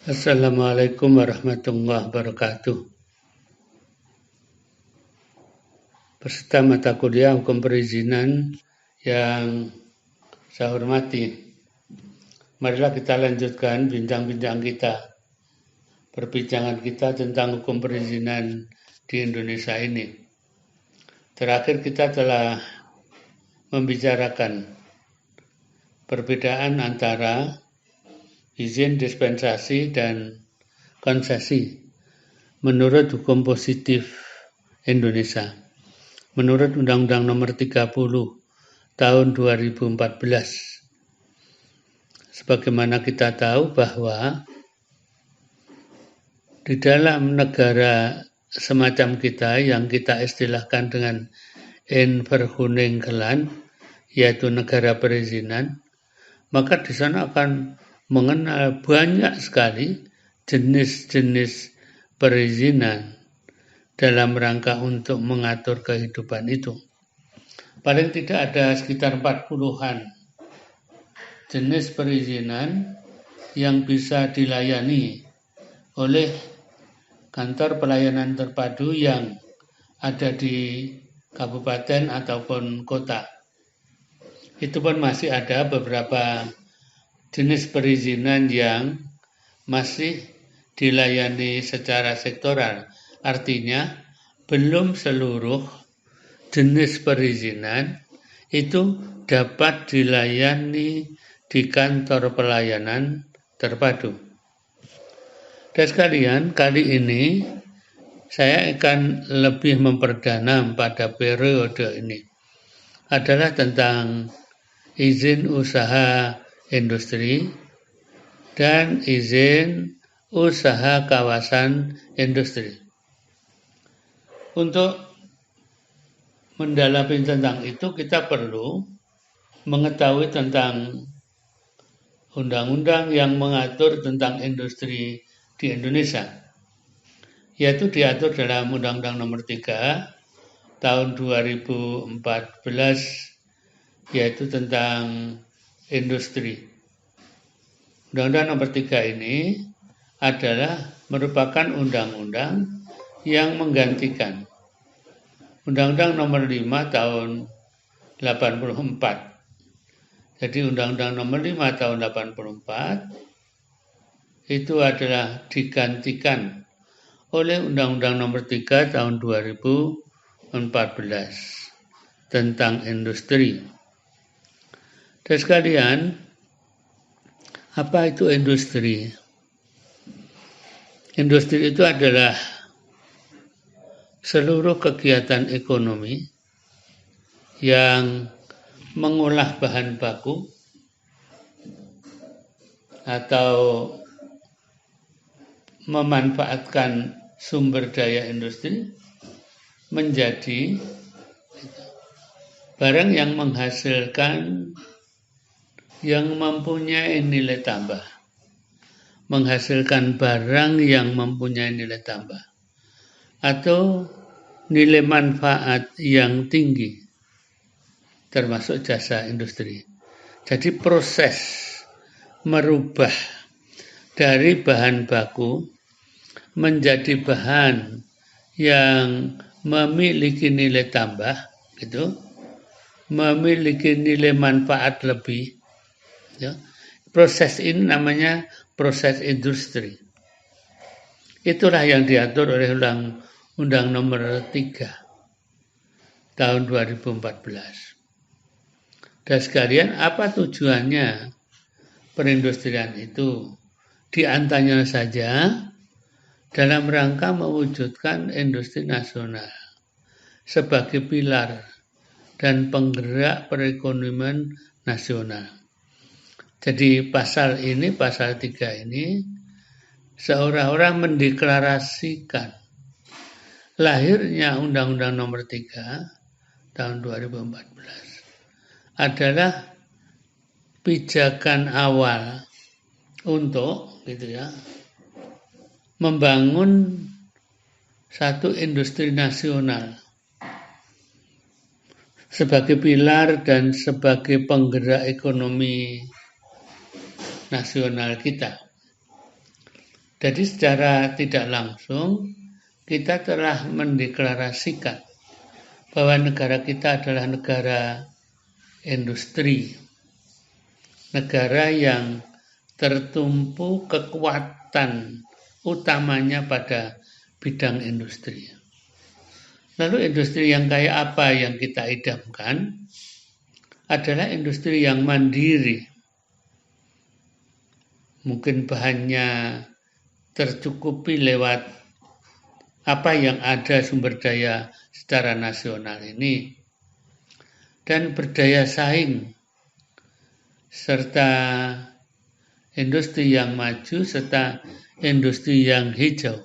Assalamualaikum warahmatullahi wabarakatuh. Peserta mata kuliah hukum perizinan yang saya hormati, marilah kita lanjutkan bincang-bincang kita, perbincangan kita tentang hukum perizinan di Indonesia ini. Terakhir kita telah membicarakan perbedaan antara izin dispensasi dan konsesi menurut hukum positif Indonesia. Menurut Undang-Undang Nomor 30 Tahun 2014. Sebagaimana kita tahu bahwa di dalam negara semacam kita yang kita istilahkan dengan Inverhuningeland, yaitu negara perizinan, maka di sana akan mengenal banyak sekali jenis-jenis perizinan dalam rangka untuk mengatur kehidupan itu. Paling tidak ada sekitar 40-an jenis perizinan yang bisa dilayani oleh kantor pelayanan terpadu yang ada di kabupaten ataupun kota. Itu pun masih ada beberapa jenis perizinan yang masih dilayani secara sektoral. Artinya, belum seluruh jenis perizinan itu dapat dilayani di kantor pelayanan terpadu. Dan sekalian, kali ini saya akan lebih memperdalam pada periode ini adalah tentang izin usaha industri dan izin usaha kawasan industri. Untuk mendalami tentang itu kita perlu mengetahui tentang undang-undang yang mengatur tentang industri di Indonesia, yaitu diatur dalam Undang-Undang Nomor 3 Tahun 2014, yaitu tentang industri. Undang-Undang Nomor 3 ini adalah merupakan undang-undang yang menggantikan Undang-Undang Nomor 5 Tahun 84. Jadi Undang-Undang Nomor 5 Tahun 84 itu adalah digantikan oleh Undang-Undang Nomor 3 Tahun 2014 tentang industri. Dan sekalian, apa itu industri? Industri itu adalah seluruh kegiatan ekonomi yang mengolah bahan baku atau memanfaatkan sumber daya industri menjadi barang yang menghasilkan, yang mempunyai nilai tambah, menghasilkan barang yang mempunyai nilai tambah atau nilai manfaat yang tinggi, termasuk jasa industri. Jadi proses merubah dari bahan baku menjadi bahan yang memiliki nilai tambah, gitu, memiliki nilai manfaat lebih. Ya. Proses ini namanya proses industri. Itulah yang diatur oleh Undang Nomor 3 Tahun 2014. Dan sekalian, apa tujuannya perindustrian itu? Di antaranya saja dalam rangka mewujudkan industri nasional sebagai pilar dan penggerak perekonomian nasional. Jadi pasal 3 ini seolah-olah mendeklarasikan lahirnya Undang-Undang Nomor 3 Tahun 2014 adalah pijakan awal untuk membangun satu industri nasional sebagai pilar dan sebagai penggerak ekonomi nasional kita. Jadi secara tidak langsung kita telah mendeklarasikan bahwa negara kita adalah negara industri, negara yang tertumpu kekuatan utamanya pada bidang industri. Lalu industri yang kayak apa yang kita idamkan? Adalah industri yang mandiri. Mungkin bahannya tercukupi lewat apa yang ada sumber daya secara nasional ini. Dan berdaya saing serta industri yang maju serta industri yang hijau,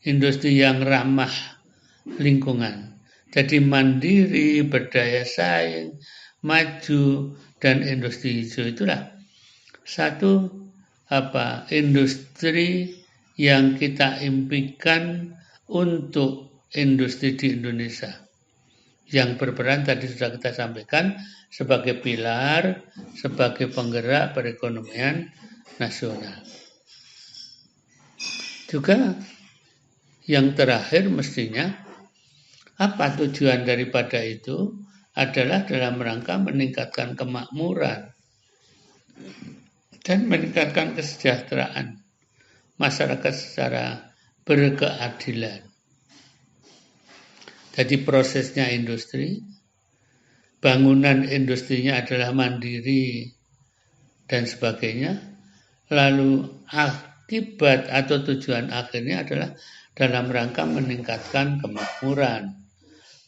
industri yang ramah lingkungan. Jadi mandiri, berdaya saing, maju, dan industri hijau itulah satu industri yang kita impikan untuk industri di Indonesia, yang berperan tadi sudah kita sampaikan sebagai pilar, sebagai penggerak perekonomian nasional. Juga yang terakhir mestinya apa tujuan daripada itu adalah dalam rangka meningkatkan kemakmuran dan meningkatkan kesejahteraan masyarakat secara berkeadilan. Jadi prosesnya industri, bangunan industrinya adalah mandiri dan sebagainya. Lalu akibat atau tujuan akhirnya adalah dalam rangka meningkatkan kemakmuran,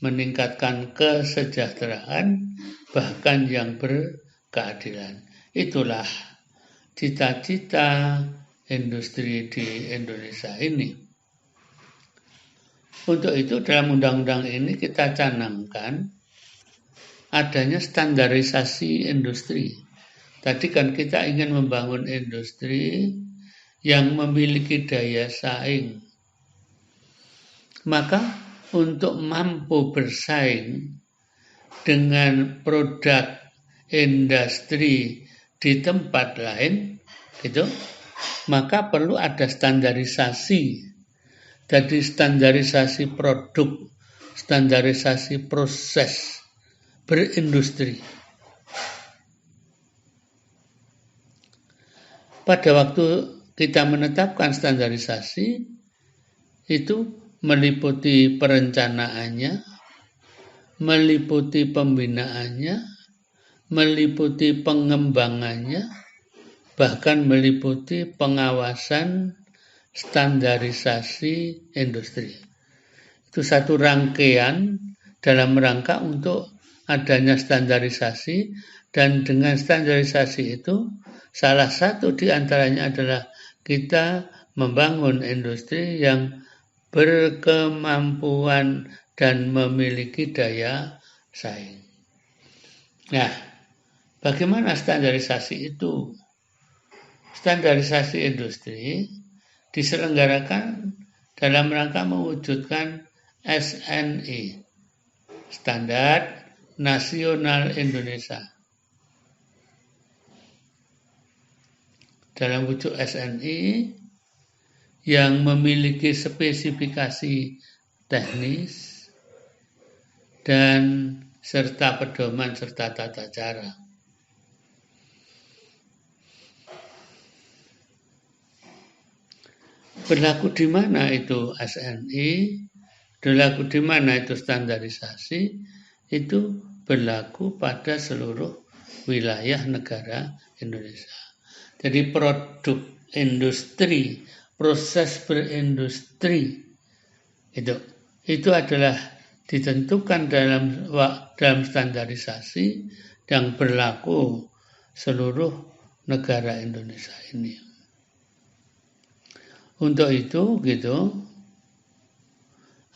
meningkatkan kesejahteraan, bahkan yang berkeadilan. Itulah cita-cita industri di Indonesia ini. Untuk itu dalam undang-undang ini kita canangkan adanya standarisasi industri. Tadi kan kita ingin membangun industri yang memiliki daya saing. Maka untuk mampu bersaing dengan produk industri di tempat lain, gitu, maka perlu ada standarisasi. Jadi standarisasi produk, standarisasi proses berindustri. Pada waktu kita menetapkan standarisasi, itu meliputi perencanaannya, meliputi pembinaannya, meliputi pengembangannya, bahkan meliputi pengawasan standarisasi industri. Itu satu rangkaian dalam rangka untuk adanya standarisasi, dan dengan standarisasi itu salah satu di antaranya adalah kita membangun industri yang berkemampuan dan memiliki daya saing. Nah, bagaimana standarisasi itu? Standarisasi industri diselenggarakan dalam rangka mewujudkan SNI, Standar Nasional Indonesia. Dalam wujud SNI yang memiliki spesifikasi teknis dan serta pedoman serta tata cara. Berlaku di mana itu SNI, berlaku di mana itu standarisasi, itu berlaku pada seluruh wilayah negara Indonesia. Jadi produk industri, proses berindustri, itu adalah ditentukan dalam standarisasi yang berlaku seluruh negara Indonesia ini. Untuk itu,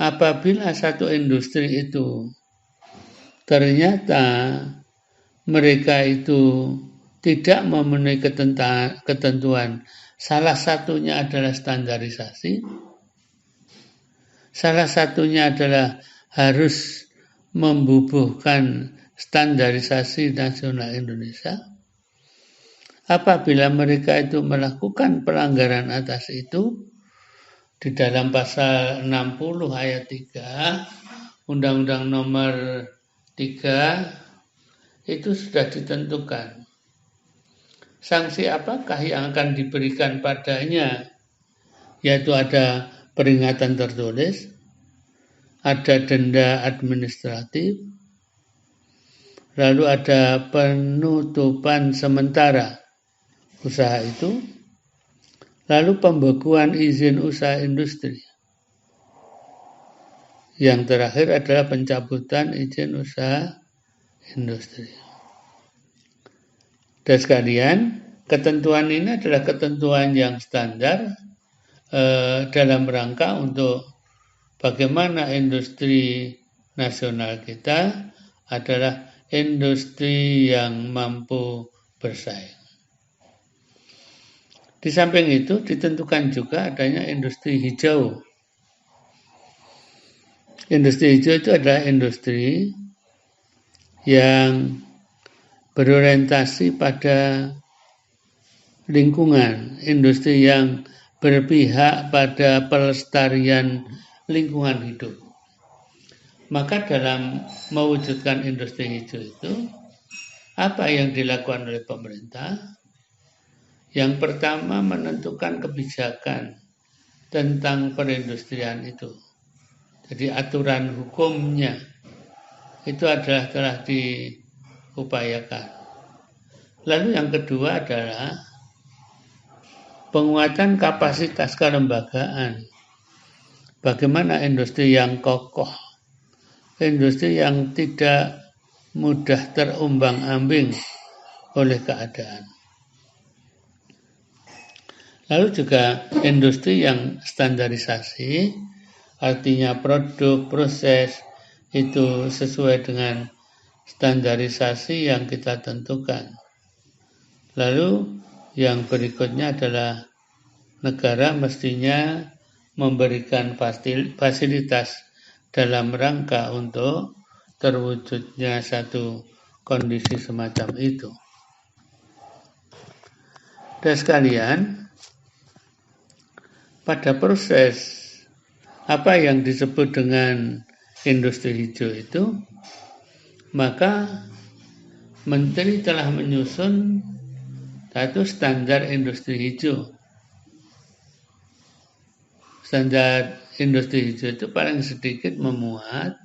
apabila satu industri itu ternyata mereka itu tidak memenuhi ketentuan, salah satunya adalah standarisasi, salah satunya adalah harus membubuhkan standarisasi nasional Indonesia, apabila mereka itu melakukan pelanggaran atas itu, di dalam pasal 60 ayat 3 Undang-Undang nomor 3 itu sudah ditentukan sanksi apakah yang akan diberikan padanya, yaitu ada peringatan tertulis, ada denda administratif, lalu ada penutupan sementara usaha itu, lalu pembekuan izin usaha industri. Yang terakhir adalah pencabutan izin usaha industri. Dan sekalian, ketentuan ini adalah ketentuan yang standar dalam rangka untuk bagaimana industri nasional kita adalah industri yang mampu bersaing. Di samping itu ditentukan juga adanya industri hijau. Industri hijau itu adalah industri yang berorientasi pada lingkungan, industri yang berpihak pada pelestarian lingkungan hidup. Maka dalam mewujudkan industri hijau itu, apa yang dilakukan oleh pemerintah? Yang pertama, menentukan kebijakan tentang perindustrian itu. Jadi aturan hukumnya itu adalah telah diupayakan. Lalu yang kedua adalah penguatan kapasitas kelembagaan. Bagaimana industri yang kokoh, industri yang tidak mudah terumbang-ambing oleh keadaan. Lalu juga industri yang standarisasi, artinya produk, proses itu sesuai dengan standarisasi yang kita tentukan. Lalu yang berikutnya adalah negara mestinya memberikan fasilitas dalam rangka untuk terwujudnya satu kondisi semacam itu. Dan sekalian, pada proses apa yang disebut dengan industri hijau itu, maka Menteri telah menyusun satu standar industri hijau. Standar industri hijau itu paling sedikit memuat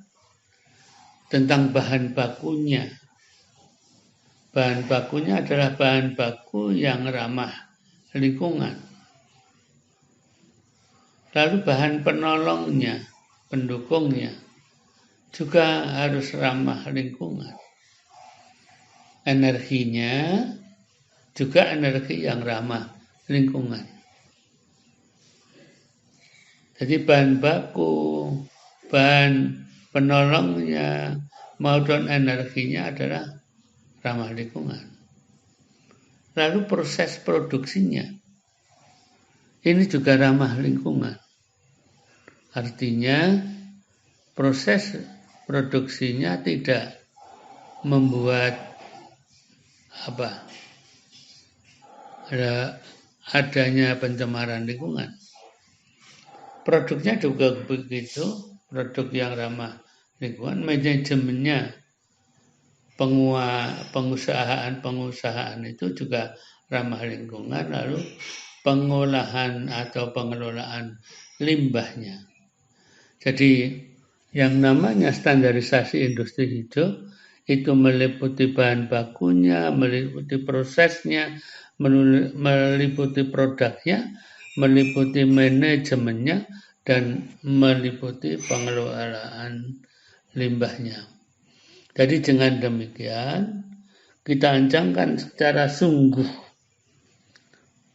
tentang bahan bakunya. Bahan bakunya adalah bahan baku yang ramah lingkungan. Lalu bahan penolongnya, pendukungnya juga harus ramah lingkungan. Energinya juga energi yang ramah lingkungan. Jadi bahan baku, bahan penolongnya maupun energinya adalah ramah lingkungan. Lalu proses produksinya ini juga ramah lingkungan. Artinya proses produksinya tidak membuat adanya pencemaran lingkungan. Produknya juga begitu, produk yang ramah lingkungan, manajemennya, pengusahaan itu juga ramah lingkungan, lalu pengolahan atau pengelolaan limbahnya. Jadi yang namanya standarisasi industri hijau itu meliputi bahan bakunya, meliputi prosesnya, meliputi produknya, meliputi manajemennya, dan meliputi pengelolaan limbahnya. Jadi dengan demikian kita ancangkan secara sungguh,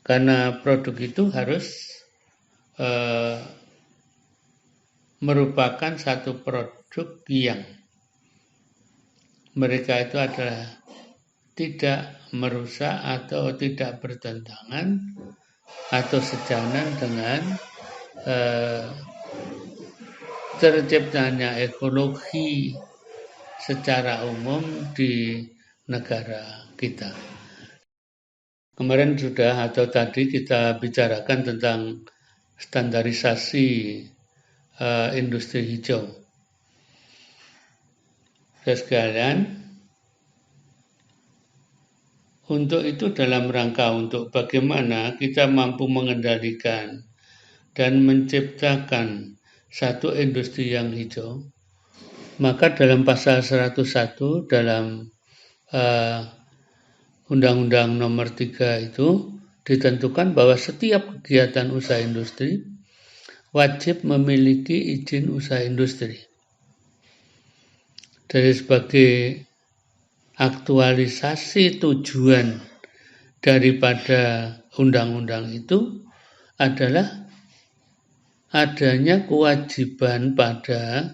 karena produk itu harus merupakan satu produk yang mereka itu adalah tidak merusak atau tidak bertentangan atau sejalan dengan terciptanya ekologi secara umum di negara kita. Kemarin sudah atau tadi kita bicarakan tentang standarisasi industri hijau. Sekalian, untuk itu dalam rangka untuk bagaimana kita mampu mengendalikan dan menciptakan satu industri yang hijau, maka dalam pasal 101 dalam Undang-Undang Nomor 3 itu ditentukan bahwa setiap kegiatan usaha industri wajib memiliki izin usaha industri. Dari sebagai aktualisasi tujuan daripada undang-undang itu adalah adanya kewajiban pada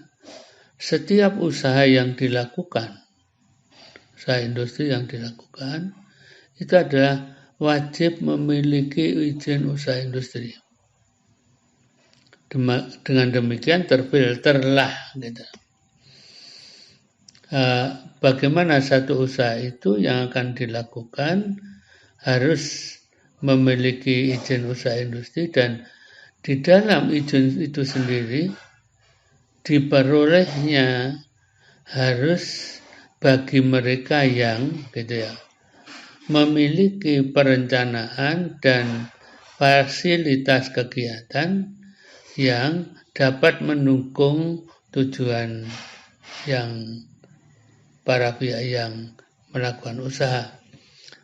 setiap usaha yang dilakukan, usaha industri yang dilakukan, itu adalah wajib memiliki izin usaha industri. Dengan demikian terfilterlah gitu. Bagaimana satu usaha itu yang akan dilakukan harus memiliki izin usaha industri, dan di dalam izin itu sendiri diperolehnya harus bagi mereka yang gitu ya memiliki perencanaan dan fasilitas kegiatan yang dapat mendukung tujuan yang para pihak yang melakukan usaha.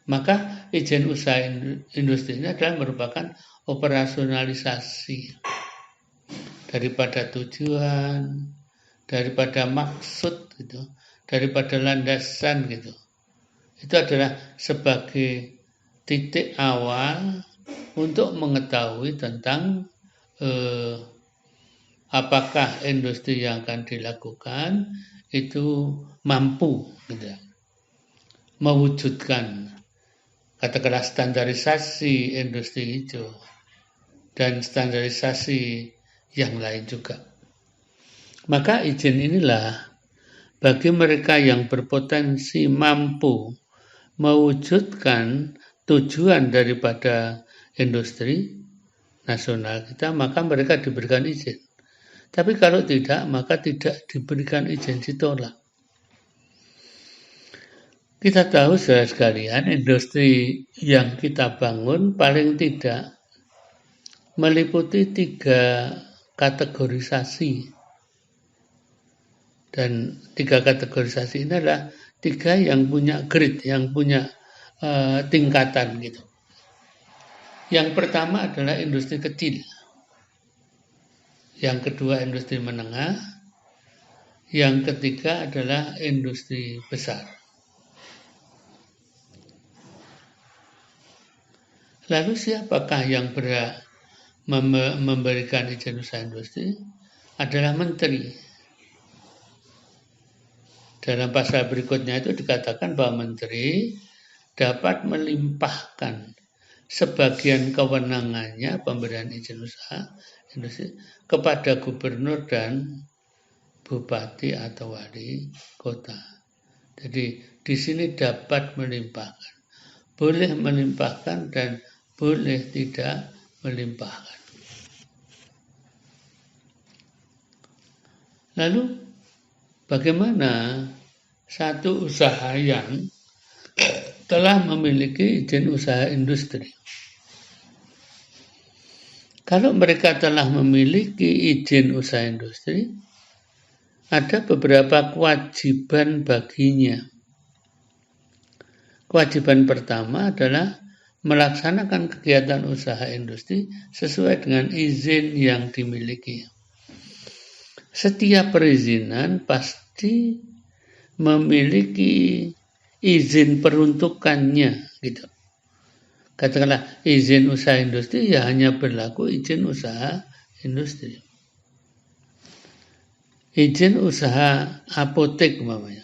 Maka izin usaha industri ini adalah merupakan operasionalisasi daripada tujuan, daripada maksud gitu, daripada landasan gitu. Itu adalah sebagai titik awal untuk mengetahui tentang apakah industri yang akan dilakukan itu mampu gitu, mewujudkan katakanlah standarisasi industri hijau dan standarisasi yang lain juga. Maka izin inilah bagi mereka yang berpotensi mampu mewujudkan tujuan daripada industri nasional kita, maka mereka diberikan izin. Tapi kalau tidak, maka tidak diberikan izin, ditolak. Kita tahu saudara sekalian, industri yang kita bangun paling tidak meliputi 3 kategorisasi. Dan 3 kategorisasi ini adalah 3 yang punya grade, yang punya tingkatan gitu. Yang pertama adalah industri kecil. Yang kedua industri menengah. Yang ketiga adalah industri besar. Lalu siapakah yang berhak memberikan izin usaha industri? Adalah menteri. Dalam pasal berikutnya itu dikatakan bahwa menteri dapat melimpahkan sebagian kewenangannya pemberian izin usaha industri kepada gubernur dan bupati atau wali kota. Jadi di sini dapat melimpahkan, boleh melimpahkan dan boleh tidak melimpahkan. Lalu bagaimana satu usaha yang telah memiliki izin usaha industri? Kalau mereka telah memiliki izin usaha industri, ada beberapa kewajiban baginya. Kewajiban pertama adalah melaksanakan kegiatan usaha industri sesuai dengan izin yang dimiliki. Setiap perizinan pasti memiliki izin peruntukannya gitu. Katakanlah izin usaha industri ya hanya berlaku izin usaha industri. Izin usaha apotek umpamanya,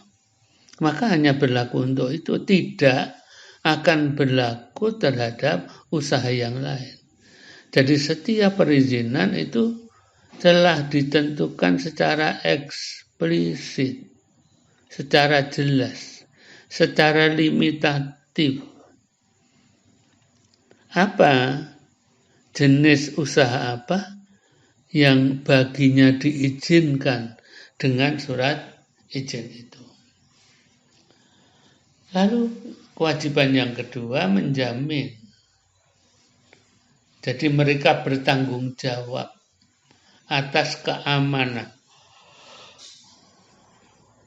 maka hanya berlaku untuk itu, tidak akan berlaku terhadap usaha yang lain. Jadi setiap perizinan itu telah ditentukan secara eksplisit, secara jelas, secara limitatif. apa jenis usaha apa yang baginya diizinkan dengan surat izin itu. Lalu kewajiban yang kedua menjamin. Jadi mereka bertanggung jawab atas keamanan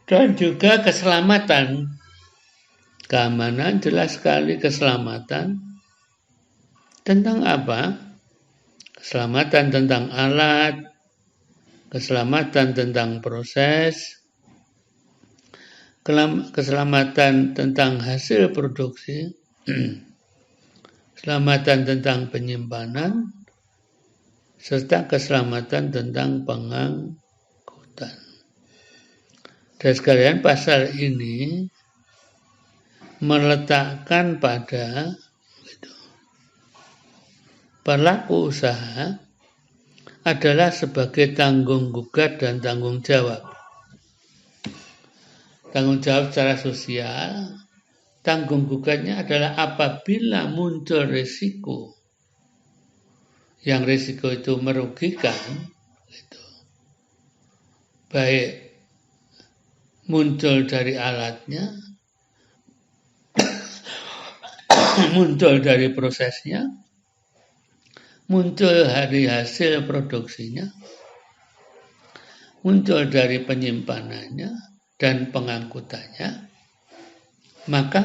dan juga keselamatan. Keamanan jelas sekali, keselamatan tentang apa? Keselamatan tentang alat, keselamatan tentang proses, keselamatan tentang hasil produksi, keselamatan tentang penyimpanan, serta keselamatan tentang pengangkutan. Dan sekalian pasal ini meletakkan pada pelaku usaha adalah sebagai tanggung gugat dan tanggung jawab. Tanggung jawab secara sosial, tanggung gugatnya adalah apabila muncul risiko, yang risiko itu merugikan, baik muncul dari alatnya, muncul dari prosesnya, muncul dari hasil produksinya, muncul dari penyimpanannya dan pengangkutannya, maka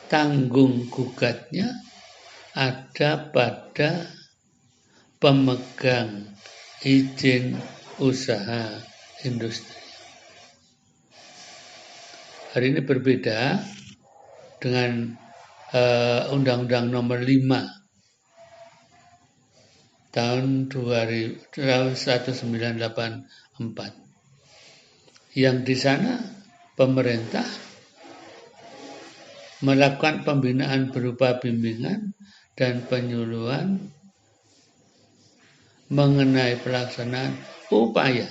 tanggung gugatnya ada pada pemegang izin usaha industri. Hari ini berbeda dengan Undang-Undang Nomor 5 tahun 1984, yang di sana pemerintah melakukan pembinaan berupa bimbingan dan penyuluhan mengenai pelaksanaan upaya.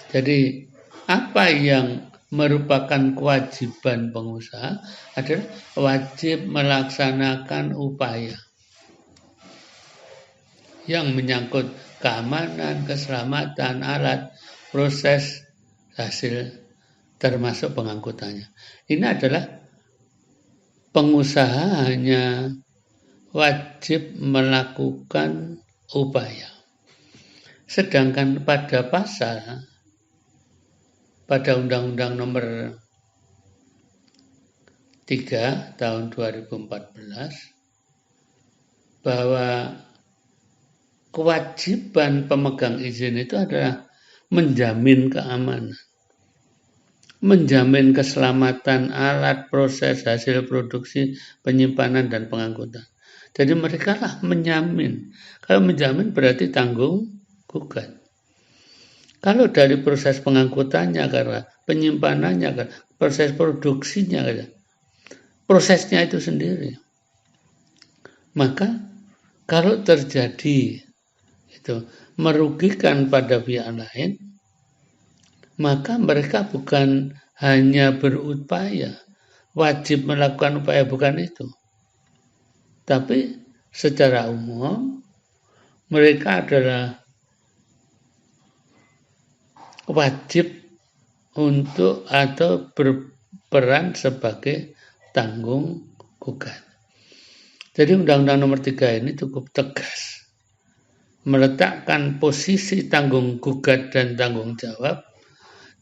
Jadi apa yang merupakan kewajiban pengusaha adalah wajib melaksanakan upaya yang menyangkut keamanan, keselamatan, alat, proses, hasil, termasuk pengangkutannya. Ini adalah pengusaha hanya wajib melakukan upaya. Sedangkan pada Undang-Undang Nomor 3 tahun 2014 bahwa kewajiban pemegang izin itu adalah menjamin keamanan, menjamin keselamatan alat, proses, hasil produksi, penyimpanan, dan pengangkutan. Jadi mereka lah menjamin. Kalau menjamin berarti tanggung gugat. Kalau dari proses pengangkutannya, karena penyimpanannya, karena proses produksinya, karena prosesnya itu sendiri. Maka kalau terjadi itu merugikan pada pihak lain, maka mereka bukan hanya berupaya, wajib melakukan upaya, bukan itu. Tapi secara umum mereka adalah wajib untuk atau berperan sebagai tanggung gugat. Jadi Undang-Undang Nomor 3 ini cukup tegas meletakkan posisi tanggung gugat dan tanggung jawab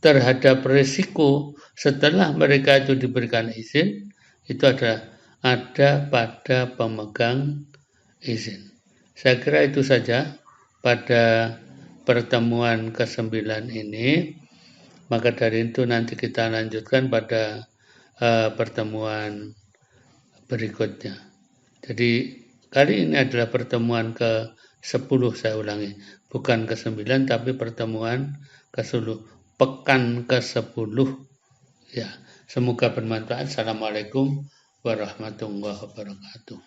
terhadap risiko setelah mereka itu diberikan izin, itu ada pada pemegang izin. Saya kira itu saja pada pertemuan ke-9 ini. Maka dari itu nanti kita lanjutkan pada pertemuan berikutnya. Jadi kali ini adalah pertemuan ke-10, saya ulangi, bukan ke-9 tapi pertemuan ke-10, pekan ke-10. Ya, semoga bermanfaat. Assalamualaikum warahmatullahi wabarakatuh.